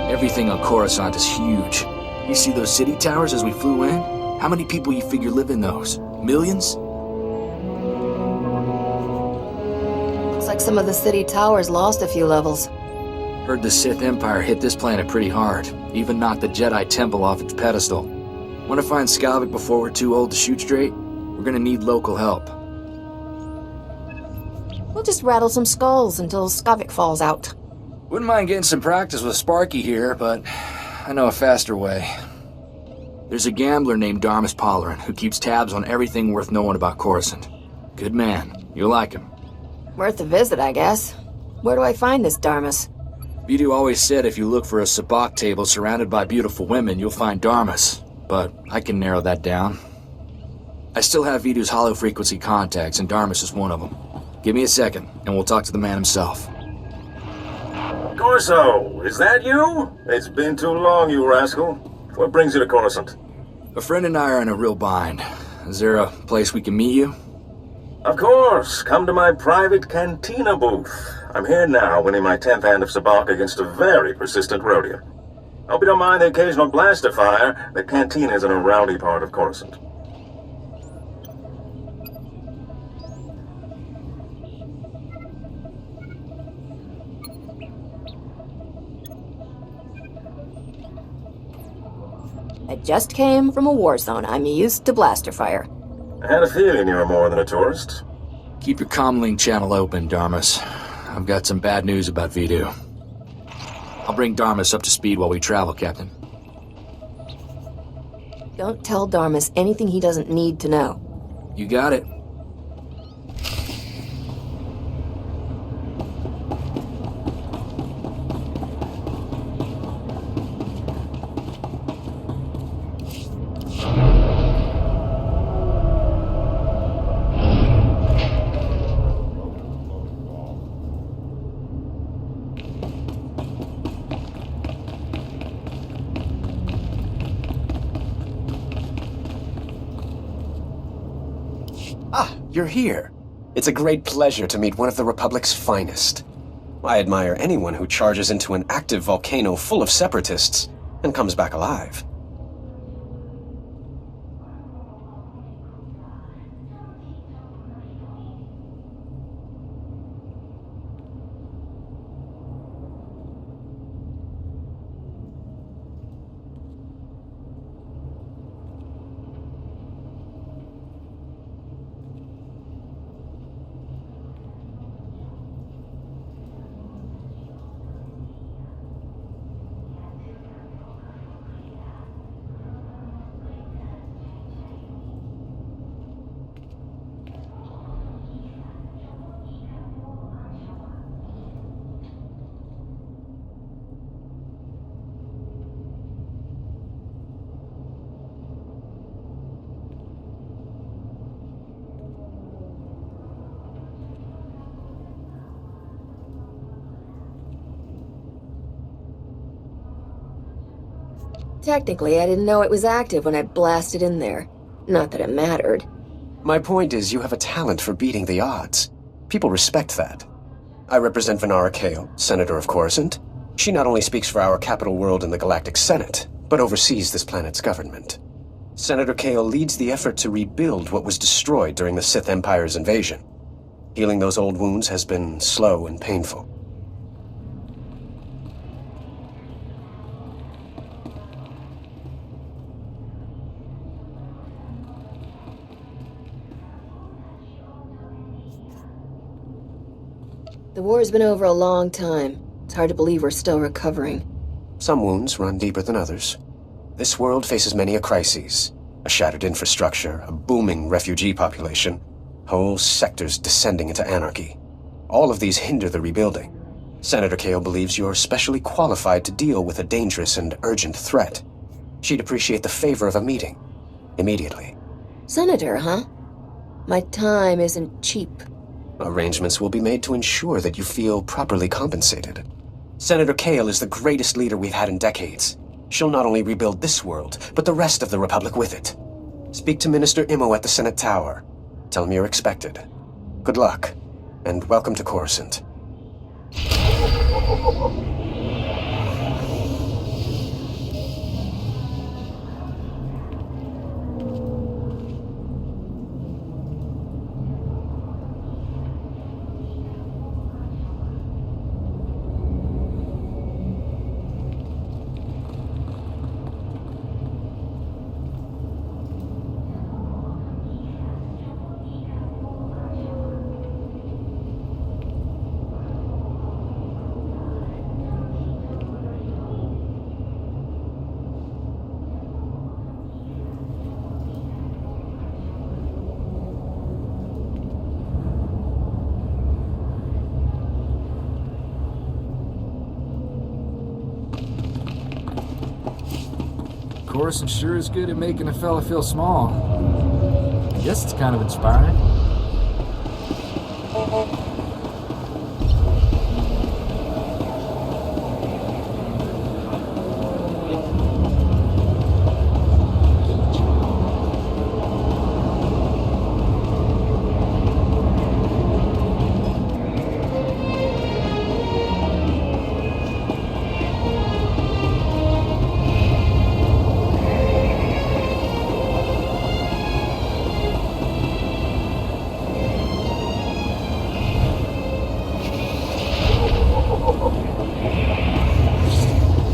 Everything on Coruscant is huge. You see those city towers as we flew in? How many people you figure live in those? Millions? Looks like some of the city towers lost a few levels. Heard the Sith Empire hit this planet pretty hard. Even knocked the Jedi Temple off its pedestal. Want to find Skavak before we're too old to shoot straight? We're gonna need local help. We'll just rattle some skulls until Skavak falls out. Wouldn't mind getting some practice with Sparky here, but I know a faster way. There's a gambler named Darmus Polarin who keeps tabs on everything worth knowing about Coruscant. Good man. You'll like him. Worth a visit, I guess. Where do I find this Darmus? Viduu always said if you look for a sabacc table surrounded by beautiful women, you'll find Darmus. But I can narrow that down. I still have Viduu's hollow-frequency contacts, and Darmus is one of them. Give me a second, and we'll talk to the man himself. Corso, is that you? It's been too long, you rascal. What brings you to Coruscant? A friend and I are in a real bind. Is there a place we can meet you? Of course. Come to my private cantina booth. I'm here now, winning my 10th hand of sabacc against a very persistent Rhodian. Hope you don't mind the occasional blaster fire. The cantina is in a rowdy part of Coruscant. I just came from a war zone. I'm used to blaster fire. I had a feeling you were more than a tourist. Keep your comlink channel open, Darmus. I've got some bad news about Viduu. I'll bring Darmus up to speed while we travel, Captain. Don't tell Darmus anything he doesn't need to know. You got it. You're here. It's a great pleasure to meet one of the Republic's finest. I admire anyone who charges into an active volcano full of separatists and comes back alive. Technically, I didn't know it was active when I blasted in there. Not that it mattered. My point is you have a talent for beating the odds. People respect that. I represent Venara Kale, Senator of Coruscant. She not only speaks for our capital world in the Galactic Senate, but oversees this planet's government. Senator Kale leads the effort to rebuild what was destroyed during the Sith Empire's invasion. Healing those old wounds has been slow and painful. The war's been over a long time. It's hard to believe we're still recovering. Some wounds run deeper than others. This world faces many a crisis. A shattered infrastructure, a booming refugee population, whole sectors descending into anarchy. All of these hinder the rebuilding. Senator Kale believes you're specially qualified to deal with a dangerous and urgent threat. She'd appreciate the favor of a meeting. Immediately. Senator, huh? My time isn't cheap. Arrangements will be made to ensure that you feel properly compensated. Senator Kale is the greatest leader we've had in decades. She'll not only rebuild this world, but the rest of the Republic with it. Speak to Minister Imo at the Senate Tower. Tell him you're expected. Good luck, and welcome to Coruscant. Coruscant sure is good at making a fella feel small. I guess it's kind of inspiring.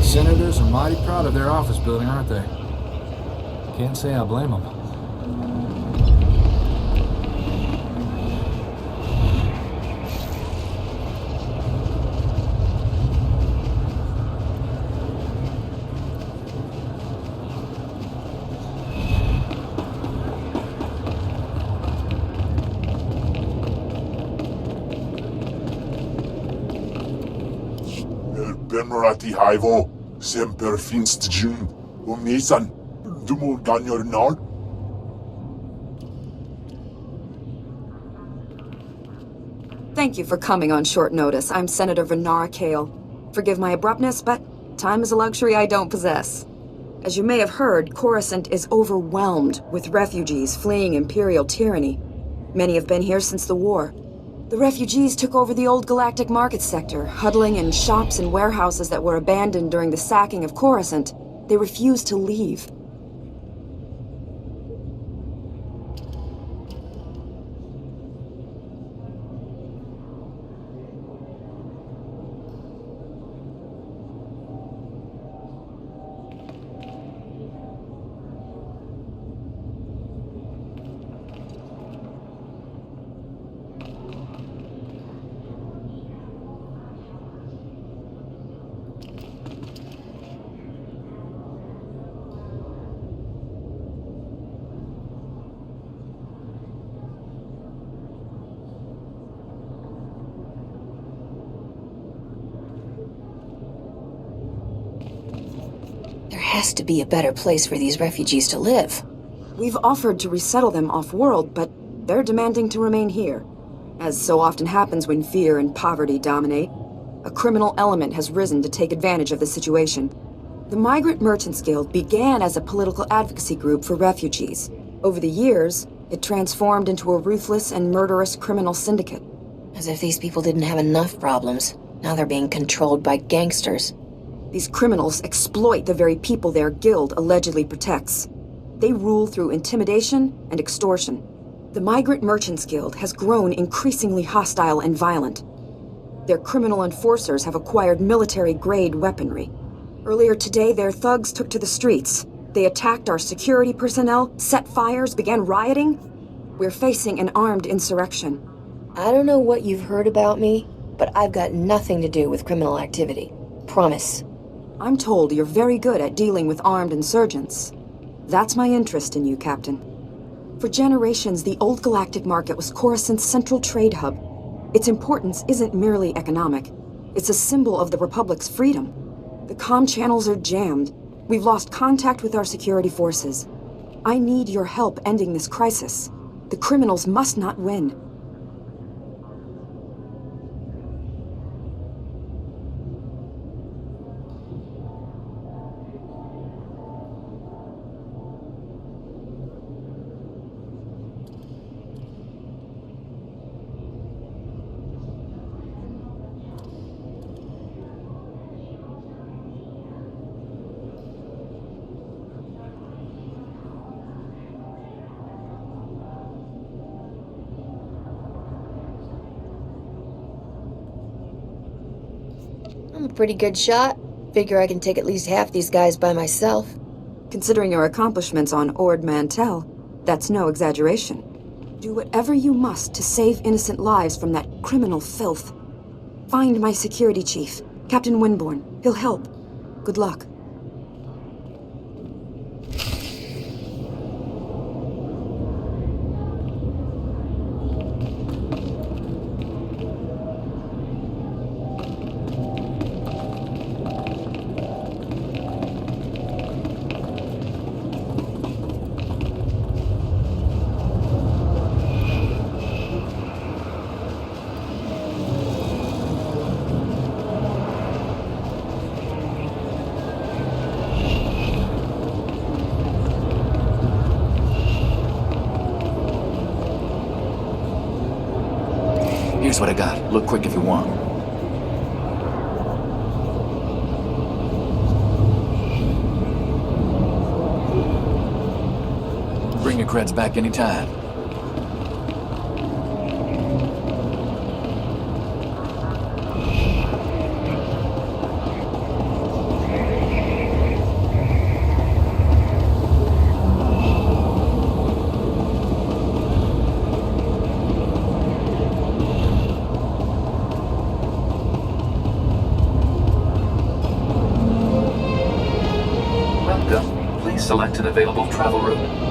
Senators are mighty proud of their office building, aren't they? Can't say I blame them. Benrati Haivo, Semper Finst Jun, Umisan, Dumul Ganyor Nord. Thank you for coming on short notice. I'm Senator Venara Kale. Forgive my abruptness, but time is a luxury I don't possess. As you may have heard, Coruscant is overwhelmed with refugees fleeing Imperial tyranny. Many have been here since the war. The refugees took over the old galactic market sector, huddling in shops and warehouses that were abandoned during the sacking of Coruscant. They refused to leave. There has to be a better place for these refugees to live. We've offered to resettle them off-world, but they're demanding to remain here. As so often happens when fear and poverty dominate, a criminal element has risen to take advantage of the situation. The Migrant Merchants Guild began as a political advocacy group for refugees. Over the years, it transformed into a ruthless and murderous criminal syndicate. As if these people didn't have enough problems. Now they're being controlled by gangsters. These criminals exploit the very people their guild allegedly protects. They rule through intimidation and extortion. The Migrant Merchants Guild has grown increasingly hostile and violent. Their criminal enforcers have acquired military-grade weaponry. Earlier today, their thugs took to the streets. They attacked our security personnel, set fires, began rioting. We're facing an armed insurrection. I don't know what you've heard about me, but I've got nothing to do with criminal activity. Promise. I'm told you're very good at dealing with armed insurgents. That's my interest in you, Captain. For generations, the old galactic market was Coruscant's central trade hub. Its importance isn't merely economic. It's a symbol of the Republic's freedom. The comm channels are jammed. We've lost contact with our security forces. I need your help ending this crisis. The criminals must not win. I'm a pretty good shot. Figure I can take at least half these guys by myself. Considering your accomplishments on Ord Mantell, that's no exaggeration. Do whatever you must to save innocent lives from that criminal filth. Find my security chief, Captain Winborn. He'll help. Good luck. Here's what I got. Look quick if you want. Bring your creds back anytime. Select an available travel route.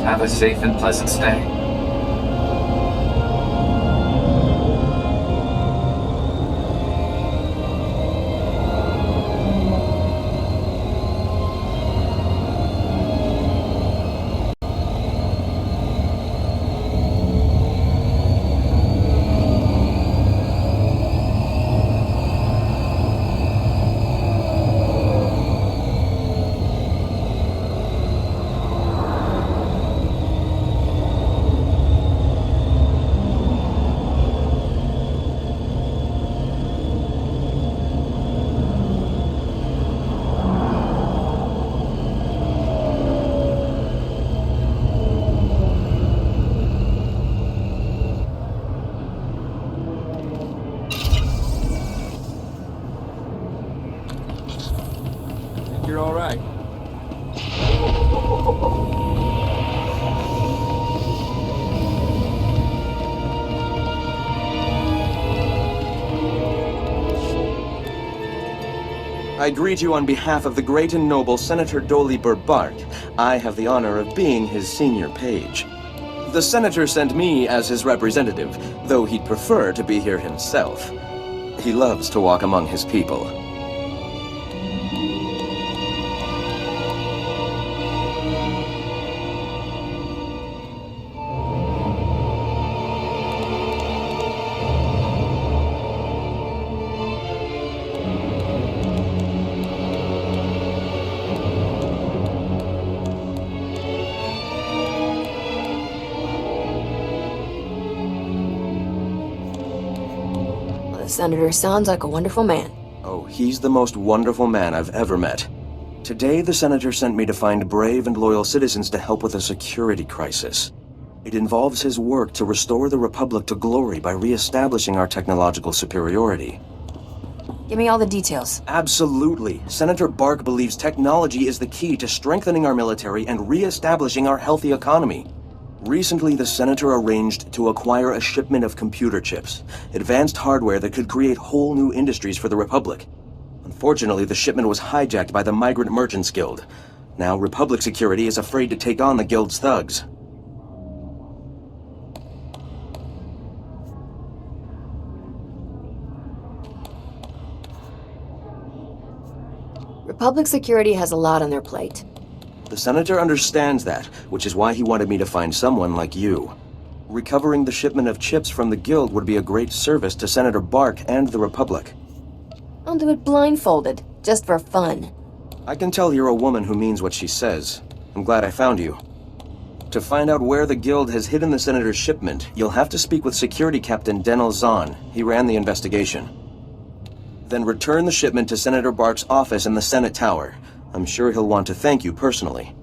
Have a safe and pleasant stay. You're all right. I greet you on behalf of the great and noble Senator Dolly Bart. I have the honor of being his senior page. The senator sent me as his representative, though he'd prefer to be here himself. He loves to walk among his people. The senator sounds like a wonderful man. Oh, he's the most wonderful man I've ever met. Today, the senator sent me to find brave and loyal citizens to help with a security crisis. It involves his work to restore the Republic to glory by re-establishing our technological superiority. Give me all the details. Absolutely. Senator Bark believes technology is the key to strengthening our military and re-establishing our healthy economy. Recently, the Senator arranged to acquire a shipment of computer chips, advanced hardware that could create whole new industries for the Republic. Unfortunately, the shipment was hijacked by the Migrant Merchants Guild. Now, Republic security is afraid to take on the Guild's thugs. Republic security has a lot on their plate. The Senator understands that, which is why he wanted me to find someone like you. Recovering the shipment of chips from the Guild would be a great service to Senator Bark and the Republic. I'll do it blindfolded, just for fun. I can tell you're a woman who means what she says. I'm glad I found you. To find out where the Guild has hidden the Senator's shipment, you'll have to speak with Security Captain Denel Zahn. He ran the investigation. Then return the shipment to Senator Bark's office in the Senate Tower. I'm sure he'll want to thank you personally.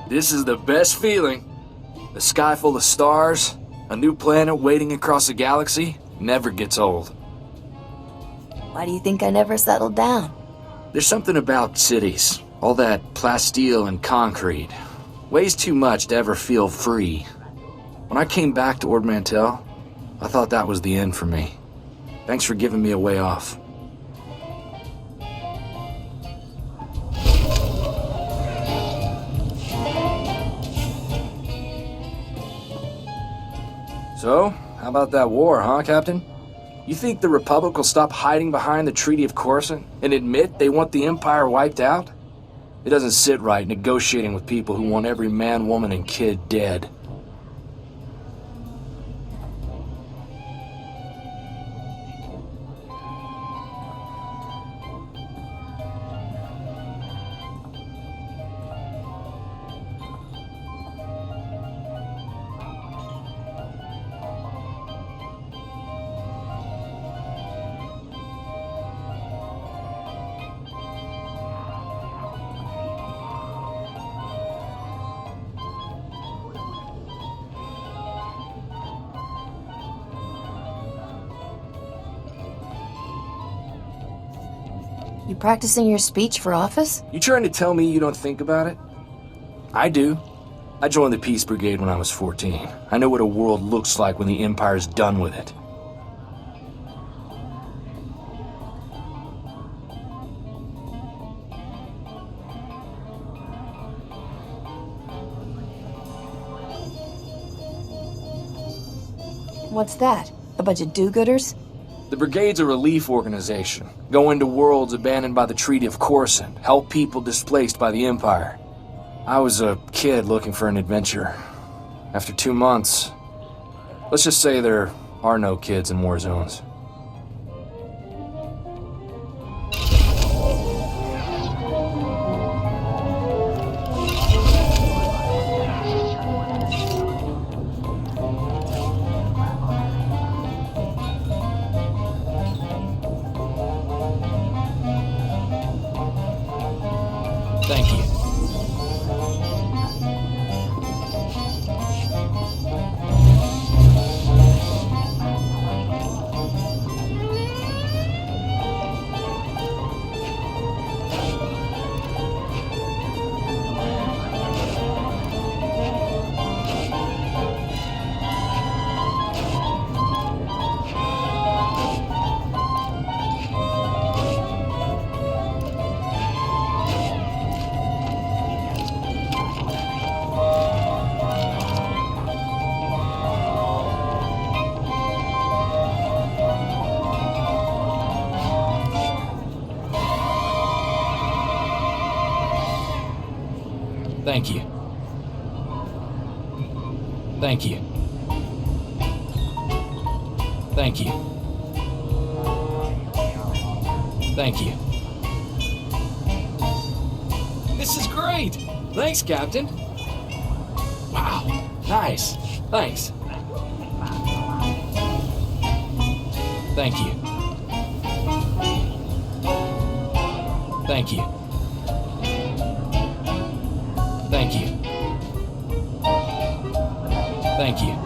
This is the best feeling. A sky full of stars, a new planet waiting across the galaxy, never gets old. Why do you think I never settled down? There's something about cities, all that plasteel and concrete. Weighs too much to ever feel free. When I came back to Ord Mantell, I thought that was the end for me. Thanks for giving me a way off. So, how about that war, huh, Captain? You think the Republic will stop hiding behind the Treaty of Coruscant and admit they want the Empire wiped out? It doesn't sit right negotiating with people who want every man, woman, and kid dead. You practicing your speech for office? You trying to tell me you don't think about it? I do. I joined the Peace Brigade when I was 14. I know what a world looks like when the Empire's done with it. What's that? A bunch of do-gooders? The Brigade's a relief organization. Go into worlds abandoned by the Treaty of Coruscant, help people displaced by the Empire. I was a kid looking for an adventure. After 2 months, let's just say there are no kids in war zones. Thank you. Thank you. Thank you. Thank you. Thank you. This is great! Thanks, Captain. Wow, nice. Thanks. Thank you. Thank you. Thank you. Thank you.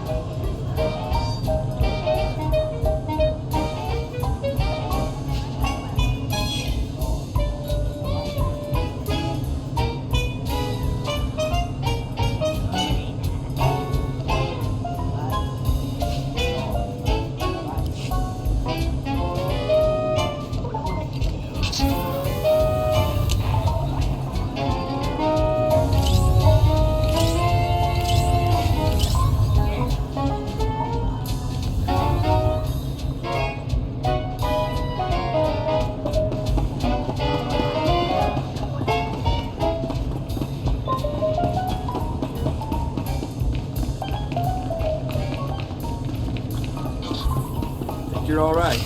You're all right.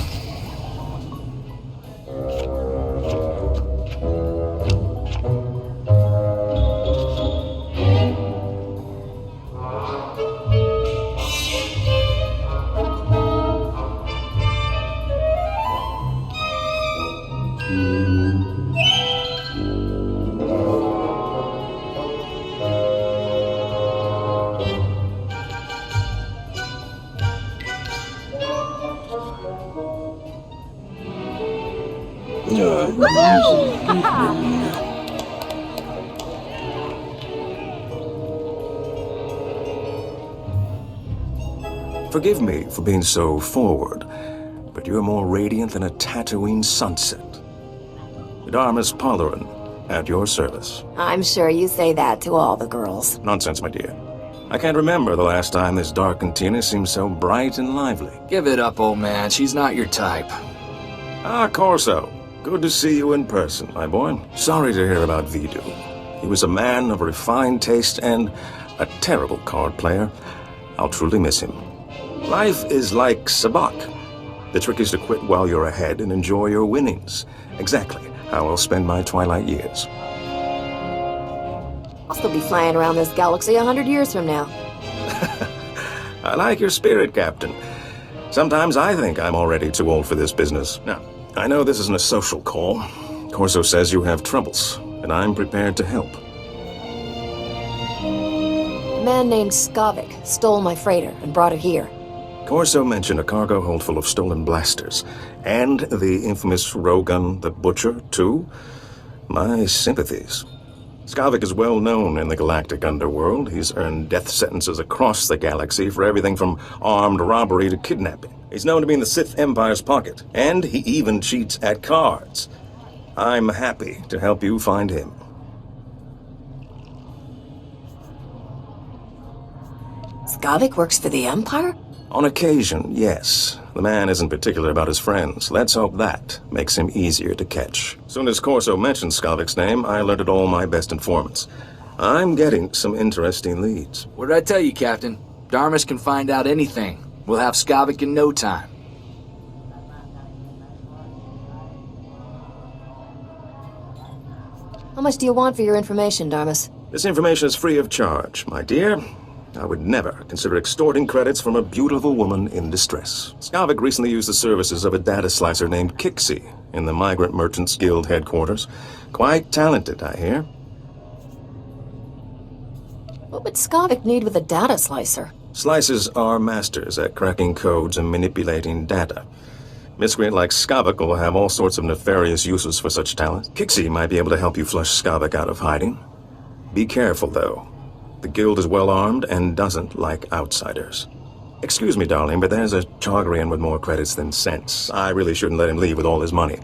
Forgive me for being so forward, but you're more radiant than a Tatooine sunset. Darmus Palarin, at your service. I'm sure you say that to all the girls. Nonsense, my dear. I can't remember the last time this dark cantina seemed so bright and lively. Give it up, old man. She's not your type. Ah, Corso. Good to see you in person, my boy. Sorry to hear about Viduu. He was a man of refined taste and a terrible card player. I'll truly miss him. Life is like Skavak. The trick is to quit while you're ahead and enjoy your winnings. Exactly how I'll spend my twilight years. I'll still be flying around this galaxy 100 years from now. I like your spirit, Captain. Sometimes I think I'm already too old for this business. Now, I know this isn't a social call. Corso says you have troubles, and I'm prepared to help. A man named Skavak stole my freighter and brought it here. Corso mentioned a cargo hold full of stolen blasters, and the infamous Rogun the Butcher, too. My sympathies. Skavak is well known in the galactic underworld. He's earned death sentences across the galaxy for everything from armed robbery to kidnapping. He's known to be in the Sith Empire's pocket, and he even cheats at cards. I'm happy to help you find him. Skavak works for the Empire? On occasion, yes. The man isn't particular about his friends. Let's hope that makes him easier to catch. Soon as Corso mentioned Skavak's name, I alerted all my best informants. I'm getting some interesting leads. What did I tell you, Captain? Darmus can find out anything. We'll have Skavak in no time. How much do you want for your information, Darmus? This information is free of charge, my dear. I would never consider extorting credits from a beautiful woman in distress. Skavak recently used the services of a data slicer named Kixie in the Migrant Merchants Guild headquarters. Quite talented, I hear. What would Skavak need with a data slicer? Slicers are masters at cracking codes and manipulating data. Miscreant like Skavak will have all sorts of nefarious uses for such talent. Kixie might be able to help you flush Skavak out of hiding. Be careful, though. The guild is well armed and doesn't like outsiders. Excuse me, darling, but there's a Chagrian with more credits than sense. I really shouldn't let him leave with all his money.